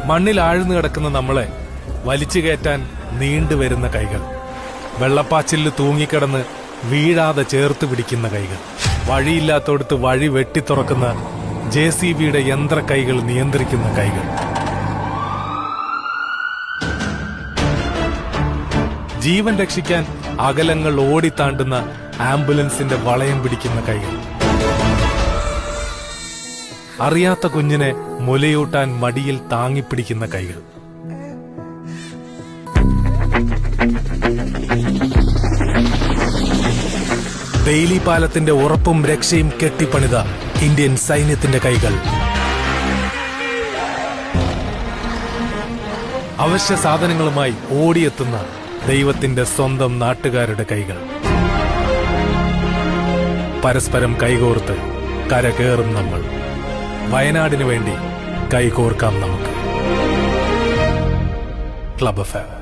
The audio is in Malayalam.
മണ്ണിൽ ആഴ്ന്നു കിടക്കുന്ന നമ്മളെ വലിച്ചു കയറ്റാൻ നീണ്ടുവരുന്ന കൈകൾ, വെള്ളപ്പാച്ചിലിൽ തൂങ്ങിക്കിടന്ന് വീഴാതെ ചേർത്ത് പിടിക്കുന്ന കൈകൾ, വഴിയില്ലാത്തടത്ത് വഴി വെട്ടിത്തുറക്കുന്ന JCBയുടെ യന്ത്ര കൈകൾ നിയന്ത്രിക്കുന്ന കൈകൾ, ജീവൻ രക്ഷിക്കാൻ അകലങ്ങൾ ഓടിത്താണ്ടുന്ന ആംബുലൻസിന്റെ വളയം പിടിക്കുന്ന കൈകൾ, അറിയാത്ത കുഞ്ഞിനെ മുലയൂട്ടാൻ മടിയിൽ താങ്ങിപ്പിടിക്കുന്ന കൈകൾ. ബെയിലി പാലത്തിന്റെ ഉറപ്പും രക്ഷയും കെട്ടിപ്പണിത ഇന്ത്യൻ സൈന്യത്തിന്റെ കൈകൾ, അവശ്യ സാധനങ്ങളുമായി ഓടിയെത്തുന്ന ദൈവത്തിന്റെ സ്വന്തം നാട്ടുകാരുടെ കൈകൾ. പരസ്പരം കൈകോർത്ത് കരകേറും നമ്മൾ. വയനാടിനു വേണ്ടി കൈകോർക്കാം നമുക്ക്. Club FM.